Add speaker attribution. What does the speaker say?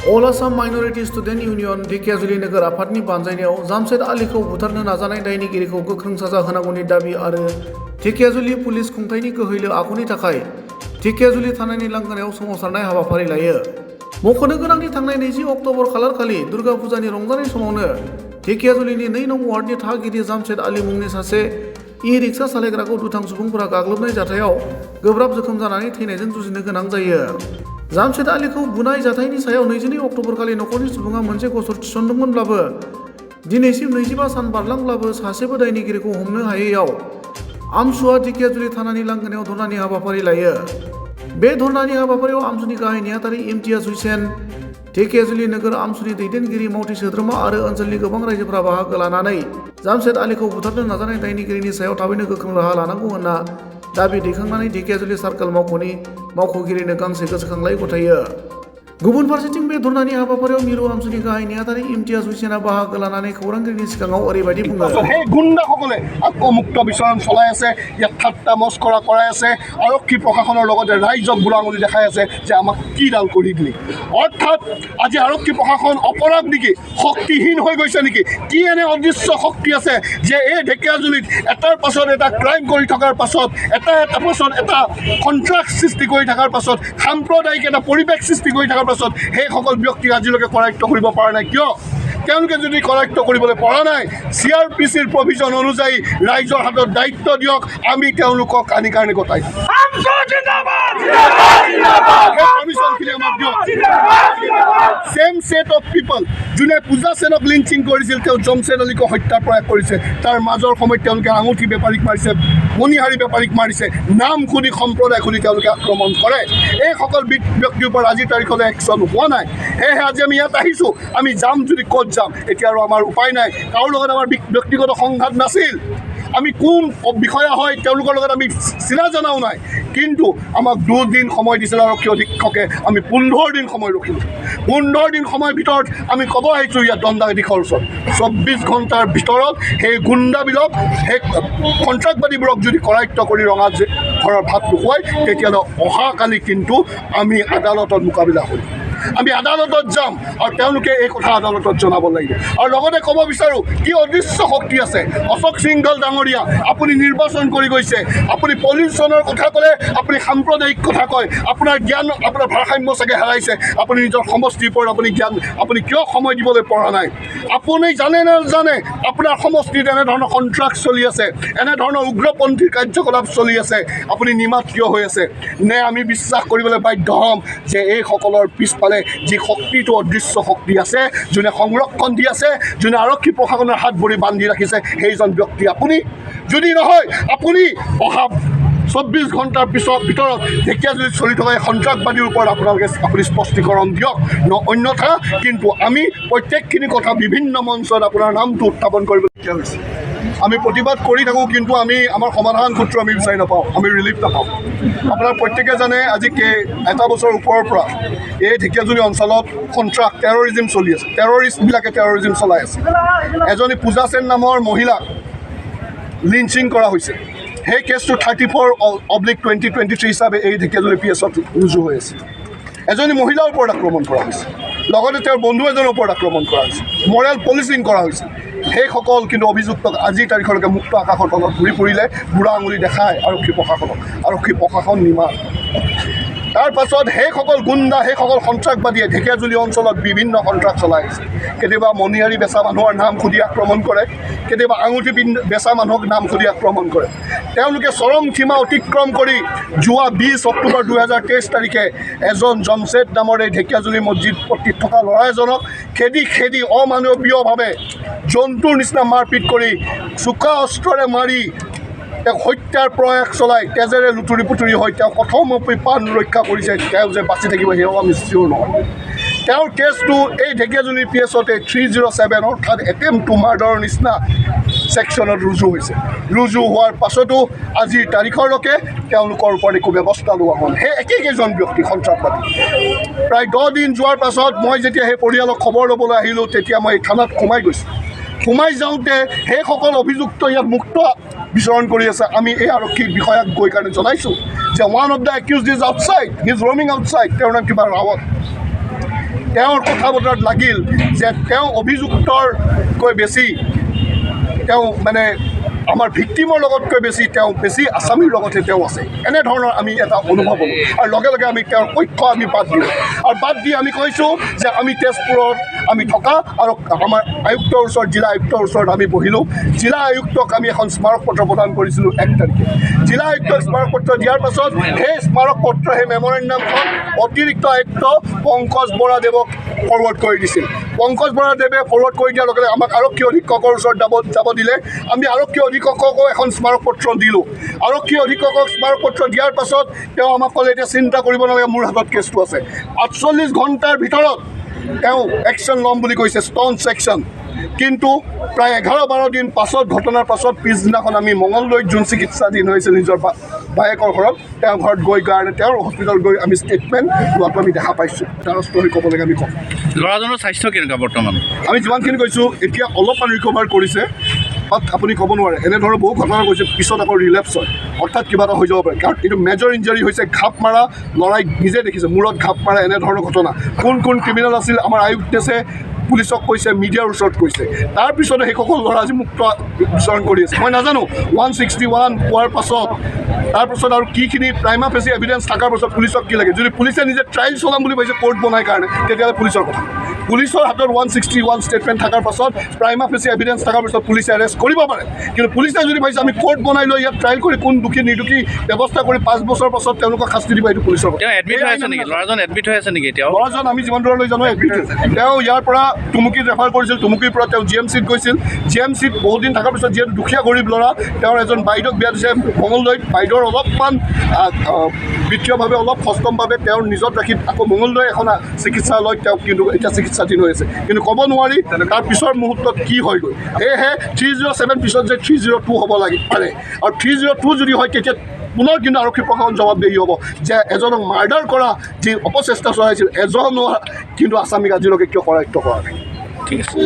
Speaker 1: All Assam Minority Student Union Dhekiajuli नोगोर आफादनि बानजायनायाव जामशेद आलीखौ बुथारनो नाजानाय दायनिगिरिखौ गोख्रों साजा होनांगौनि दाबि आरो ढेकियाजुलि पुलिस खुंथायनि गोहैलो आखुनि थाखाय ढेकियाजुलि थानायनि लांगोनायाव सोमावसारनाय हाबाफारि लायो। मख'नो गोनांदि थांनाय 20 अक्ट'बर खालारखालि दुर्गा फुजानि रंजानाय समावनो ढेकियाजुलिनि 2 नं वार्डनि थागिरि जामशेद आली मुंनि सासे ई-रिक्सा सालायग्राखौ दुथां सुबुंफोरा गाग्लोबनाय जाथायाव गोब्राब जोखोम जानानै थैनायजों जुजिनो गोनां जायो। जामशेद आलीखौ बुनाय जाथायनि सायाव 22 अक्ट'बरखालि नखरनि सुबुङा मोनसे गसर थिसनदोंमोनब्लाबो दिनैसिम 25 सान बारलांब्लाबो सासेबो दायनिगिरिखौ हमनो हायैयाव आमसुआ ढेकियाजुलि थानानि लांगोनायाव धरनानि हाबाफारि लायो। बे धरनानि हाबाफारियाव आमसुनि गाहाय नेहाथारि इम्तियाज हुसैन, ढेकियाजुलि नोगोर आमसुनि दैदेनगिरि मावथि सोद्रोमा आरो ओनसोलनि गोबां रायजोफोरा बाहागो लानानै जामशेद आलीखौ बुथारनो नाजानाय दायनिगिरिनि सायाव थाबैनो गोख्रों राहा लानांगौ होनना दाबि दैखांनानै ढेकियाजुलि सार्कोल मावख'नि मावख'गिरिनो गांसे गोसोखांलाइ गथायो। गुबुन फारसेथिं बे धरनानि हाबाफारियाव मिरु आमसुनि गाहाय नेहाथारि इम्तियाज हुसैना बाहागो लानानै खौरांगिरिनि सिगाङाव ओरैबायदि बुङो।
Speaker 2: সেই গুণ্ডাসকলে আকৌ মুক্ত বিচৰণ চলাই আছে, ইয়াত ঠাট্টা মস্কৰা কৰাই আছে, আৰক্ষী প্ৰশাসনৰ লগতে ৰাইজক বুঢ়া আঙুলি দেখাই আছে যে আমাক কি ডাল কৰি দিলি। অৰ্থাৎ আজি আৰক্ষী প্ৰশাসন অপৰাধ নেকি, শক্তিহীন হৈ গৈছে নেকি? কি এনে অদৃশ্য শক্তি আছে যে এই ঢেকিয়াজুলিত এটাৰ পাছত এটা ক্ৰাইম কৰি থকাৰ পাছত এটা পাছত এটা কণ্ট্ৰাক্ট সৃষ্টি কৰি থকাৰ পাছত সাম্প্ৰদায়িক এটা পৰিৱেশ সৃষ্টি কৰি থকাৰ পাছত সেইসকল ব্যক্তিক আজিলৈকে কৰায়ত্ব কৰিব পৰা নাই কিয়? তেওঁলোকে যদি কৰায়ত্ব কৰিবলৈ পৰা নাই, CRPCৰ প্ৰভিজন অনুযায়ী ৰাইজৰ হাতত দায়িত্ব দিয়ক, আমি তেওঁলোকক আনি কাৰণে গতাই চেম সেট অফ পিপল যোনে পূজা সেনক লিঞ্চিং কৰিছিল, তেওঁ জামশেদ আলীক হত্যাৰ প্ৰয়াস কৰিছে। তাৰ মাজৰ সময়ত তেওঁলোকে আঙুঠি বেপাৰীক মাৰিছে, মণিহাৰী বেপাৰীক মাৰিছে, নাম খুদি সম্প্ৰদায় খুদি তেওঁলোকে আক্ৰমণ কৰে। এইসকল ব্যক্তিৰ ওপৰত আজিৰ তাৰিখলৈ একশ্যন হোৱা নাই। সেয়েহে আজি আমি ইয়াত আহিছোঁ। আমি যাম যদি ক'ত যাম, এতিয়া আৰু আমাৰ উপায় নাই। কাৰো লগত আমাৰ ব্যক্তিগত সংঘাত নাছিল। আমি কোন বিষয়া হয় তেওঁলোকৰ লগত আমি চিনা জনাও নাই, কিন্তু আমাক 2 দিন সময় দিছিল আৰক্ষী অধীক্ষকে। আমি 15 দিন সময় ৰখিলোঁ। 15 দিন সময়ৰ ভিতৰত আমি ক'ব আহিছোঁ ইয়াত দণ্ডাধীশৰ ওচৰত 24 ঘণ্টাৰ ভিতৰত সেই গুণ্ডাবিলাক, সেই কণ্ট্ৰাক্টবাদীবোৰক যদি কৰায়ত্ব কৰি ৰঙা ঘৰৰ ভাত নোখোৱাই, তেতিয়াহ'লে অহাকালি কিন্তু আমি আদালতত মোকাবিলা কৰিম। আমি আদালতত যাম আৰু তেওঁলোকে এই কথা আদালতত জনাব লাগিব। আৰু লগতে ক'ব বিচাৰোঁ, কি অদৃশ্য শক্তি আছে। অশোক সিংঘল ডাঙৰীয়া, আপুনি নিৰ্বাচন কৰি গৈছে, আপুনি পলিউশ্যনৰ কথা ক'লে, আপুনি সাম্প্ৰদায়িক কথা কয়, আপোনাৰ জ্ঞান, আপোনাৰ ভাৰসাম্য চাগে হেৰাইছে। আপুনি নিজৰ সমষ্টিৰ ওপৰত আপুনি কিয় সময় দিবলৈ পৰা নাই? আপুনি জানে নে নাজানে আপোনাৰ সমষ্টিত এনেধৰণৰ কণ্ট্ৰাক্ট চলি আছে, এনেধৰণৰ উগ্ৰপন্থী কাৰ্যকলাপ চলি আছে, আপুনি নিমাত কিয় হৈ আছে? নে আমি বিশ্বাস কৰিবলৈ বাধ্য হ'ম যে এইসকলৰ পিছফালে যি শক্তিটো অদৃশ্য শক্তি আছে, যোনে সংৰক্ষণ দি আছে, যোনে আৰক্ষী প্ৰশাসনৰ হাত ভৰি বান্ধি ৰাখিছে, সেইজন ব্যক্তি আপুনি? যদি নহয়, আপুনি অহা 24 ঘণ্টাৰ ভিতৰত ঢেকিয়াজুলিত চলি থকা এই সন্ত্ৰাসবাদীৰ ওপৰত আপুনি স্পষ্টীকৰণ দিয়ক। অন্যথা কিন্তু আমি প্ৰত্যেকখিনি কথা বিভিন্ন মঞ্চত আপোনাৰ নামটো উত্থাপন কৰিবলগীয়া হৈছে। আমি প্ৰতিবাদ কৰি থাকোঁ, কিন্তু আমাৰ সমাধান সূত্ৰ আমি বিচাৰি নাপাওঁ, আমি ৰিলিফ নাপাওঁ। আপোনাৰ প্ৰত্যেকে জানে আজি এটা বছৰ ওপৰৰ পৰা এই ঢেকিয়াজুলি অঞ্চলত কণ্ট্ৰাক্ট টেৰৰিজিম চলি আছে। টেৰৰিষ্টবিলাকে টেৰৰিজিম চলাই আছে। এজনী পূজা সেন নামৰ মহিলাক লিঞ্চিং কৰা হৈছে। সেই কেছটো 34/2023 হিচাপে এই ঢেকিয়াজুলি PSত ৰুজু হৈ আছে। এজনী মহিলাৰ ওপৰত আক্ৰমণ কৰা হৈছে, লগতে তেওঁৰ বন্ধু এজনৰ ওপৰত আক্ৰমণ কৰা হৈছে, মৰেল পলিচিং কৰা হৈছে। সেইসকল কিন্তু অভিযুক্তক আজিৰ তাৰিখলৈকে মুক্ত আকাশৰ তলত ঘূৰি ফুৰিলে বুঢ়া আঙুলি দেখায় আৰক্ষী প্ৰশাসনক। আৰক্ষী প্ৰশাসন নিমাত। তাৰ পাছত সেইসকল গুণ্ডা, সেইসকল সন্ত্ৰাসবাদীয়ে ঢেকিয়াজুলি অঞ্চলত বিভিন্ন কণ্ট্ৰাক্ট চলাই আছে। কেতিয়াবা মণিহাৰী বেচা মানুহৰ নাম সুধি আক্ৰমণ কৰে, কেতিয়াবা আঙুঠি বেচা মানুহক নাম সুধি আক্ৰমণ কৰে। তেওঁলোকে চৰম সীমা অতিক্ৰম কৰি যোৱা 20 অক্টোবৰ 2023 তাৰিখে এজন জামশেদ নামৰ এই ঢেকিয়াজুলি মছজিদ পট্টিত থকা ল'ৰা এজনক খেদি অমানৱীয়ভাৱে জন্তুৰ নিচিনা মাৰপিট কৰি চোকা অস্ত্ৰৰে মাৰি তেওঁক হত্যাৰ প্ৰয়াস চলাই তেজেৰে লুতুৰি পুতুৰি হৈ তেওঁ প্ৰথমে প্ৰাণ ৰক্ষা কৰিছে। তেওঁ যে বাচি থাকিব সেয়াও আমি চিয়ৰ নহয়। তেওঁৰ কেছটো এই ঢেকিয়াজুলি PSতে 307 অৰ্থাৎ এটেম্প টু মাৰ্ডাৰৰ নিচিনা ছেকশ্যনত ৰুজু হৈছে। ৰুজু হোৱাৰ পাছতো আজিৰ তাৰিখলৈকে তেওঁলোকৰ ওপৰত একো ব্যৱস্থা লোৱা হ'ল। সেই একেকেইজন ব্যক্তি সন্ত্ৰাসবাদী। প্ৰায় 10 দিন যোৱাৰ পাছত মই যেতিয়া সেই পৰিয়ালক খবৰ ল'বলৈ আহিলোঁ, তেতিয়া মই এই থানাত সোমাই গৈছোঁ। সোমাই যাওঁতে সেইসকল অভিযুক্ত ইয়াত মুক্ত বিচৰণ কৰি আছে। আমি এই আৰক্ষী বিষয়াক গৈ কাৰণে জনাইছোঁ যে one of the accused is outside, he is roaming outside. তেওঁৰ নাম কিবা ৰাৱত। তেওঁৰ কথা বতৰাত লাগিল যে তেওঁ অভিযুক্তৰকৈ বেছি তেওঁ মানে আমাৰ ভিক্টিমৰ লগতকৈ বেছি আছামীৰ লগতহে তেওঁ আছে এনেধৰণৰ আমি এটা অনুভৱ হ'লোঁ আৰু লগে লগে আমি তেওঁৰ পক্ষ আমি বাদ দিলোঁ আৰু বাদ দি আমি কৈছোঁ যে আমি তেজপুৰত আমি থকা আৰু আমাৰ আয়ুক্তৰ ওচৰত জিলা আয়ুক্তৰ ওচৰত আমি বহিলোঁ জিলা আয়ুক্তক আমি এখন স্মাৰক পত্ৰ প্ৰদান কৰিছিলোঁ 1 তাৰিখে জিলা আয়ুক্তক স্মাৰক পত্ৰ দিয়াৰ পাছত সেই স্মাৰক পত্ৰ সেই মেমৰেণ্ডামখন অতিৰিক্ত আয়ুক্ত পংকজ বৰাদেৱক ফৰৱাৰ্ড কৰি দিছিল পংকজ বৰাদেৱে ফৰৱাৰ্ড কৰি দিয়াৰ লগে লগে আমাক আৰক্ষী অধীক্ষকৰ ওচৰত যাব দিলে আমি আৰক্ষী অধীক্ষককো এখন স্মাৰক পত্ৰ দিলোঁ আৰক্ষী অধীক্ষকক স্মাৰক পত্ৰ দিয়াৰ পাছত তেওঁ আমাক ক'লে এতিয়া চিন্তা কৰিব নালাগে মোৰ হাতত কেছটো আছে 48 ঘণ্টাৰ ভিতৰত তেওঁ একশ্যন ল'ম বুলি কৈছে ষ্টনছ একশ্যন কিন্তু প্ৰায় 11-12 দিন পাছত ঘটনাৰ পাছত পিছদিনাখন আমি মঙলদৈত যোন চিকিৎসাধীন হৈছিল নিজৰ বায়েকৰ ঘৰত তেওঁৰ ঘৰত গৈ কাৰণে তেওঁৰ হস্পিটেলত গৈ আমি ষ্টেটমেণ্ট লোৱাটো আমি দেখা পাইছোঁ তাৰ ষ্টৰি ক'ব লাগে আমি কওঁ
Speaker 3: ল'ৰাজনৰ স্বাস্থ্য কেনেকুৱা বৰ্তমান
Speaker 2: আমি যিমানখিনি কৈছোঁ এতিয়া অলপমান ৰিকভাৰ কৰিছে বাট আপুনি ক'ব নোৱাৰে এনেধৰণৰ বহু ঘটনা গৈছে পিছত আকৌ ৰিলেপ্স হয় অৰ্থাৎ কিবা এটা হৈ যাব পাৰে কাৰণ এইটো মেজৰ ইঞ্জৰি হৈছে ঘাপ মাৰা ল'ৰাই নিজে দেখিছে মূৰত ঘাপ মাৰা এনেধৰণৰ ঘটনা কোন ক্ৰিমিনেল আছিল আমাৰ আয়ুক্তেছে পুলিচক কৈছে মিডিয়াৰ ওচৰত কৈছে তাৰপিছতে সেইসকল ল'ৰা আজি মুক্ত বিচৰণ কৰি আছে মই নাজানো 161 পোৱাৰ পাছত তাৰপাছত আৰু কিখিনি প্ৰাইমা ফেচি এভিডেঞ্চ থকাৰ পাছত পুলিচক কি লাগে যদি পুলিচে নিজে ট্ৰায়েল চলাম বুলি ভাবিছে কোৰ্ট বনাই কাৰণে তেতিয়াহ'লে পুলিচৰ কথা পুলিচৰ হাতত 161 ষ্টেটমেণ্ট থকাৰ পাছত প্ৰাইমা ফেচি এভিডেঞ্চ থকাৰ পাছত পুলিচে এৰেষ্ট কৰিব পাৰে কিন্তু পুলিচে যদি ভাবিছে আমি কোৰ্ট বনাই লৈ ইয়াত ট্ৰায়েল কৰি কোন দোষী নিৰ্দোষী ব্যৱস্থা কৰি 5 বছৰ পাছত তেওঁলোকক শাস্তি দিব এইটো পুলিচৰ কথা
Speaker 3: এডমিট হৈ আছে নেকি ল'ৰাজন এডমিট হৈ আছে নেকি এতিয়া
Speaker 2: ল'ৰাজন আমি যিমান দূৰলৈ জানো এডমিট হৈছে তেওঁ ইয়াৰ পৰা টুমুকীত ৰেফাৰ কৰিছিল টুমুকীৰ পৰা তেওঁ GMCত গৈছিল GMCত বহুত দিন থকাৰ পিছত যিহেতু দুখীয়া গৰীব ল'ৰা তেওঁৰ এজন বাইদেউক বিয়া দিছে মঙলদৈত বাইদেউৰ অলপমান বিত্তীয়ভাৱে অলপ সষ্টমভাৱে তেওঁৰ নিজত ৰাখি আকৌ মঙলদৈ এখন চিকিৎসালয়ত তেওঁ কিন্তু এতিয়া চিকিৎসাধীন হৈ আছে কিন্তু ক'ব নোৱাৰি তাৰ পিছৰ মুহূৰ্তত কি হৈ গ'ল সেয়েহে 307 পিছত যে 302 হ'ব লাগে পাৰে আৰু 302 যদি হয় তেতিয়া পুনৰ কিন্তু আৰক্ষী প্ৰশাসন জবাবদিহি হ'ব যে এজনক মাৰ্ডাৰ কৰা যি অপচেষ্টা চলাইছিল এজনো কিন্তু আছামীক আজিলৈকে কিয় কৰায়ত্ব কৰা নাই
Speaker 3: ঠিক আছে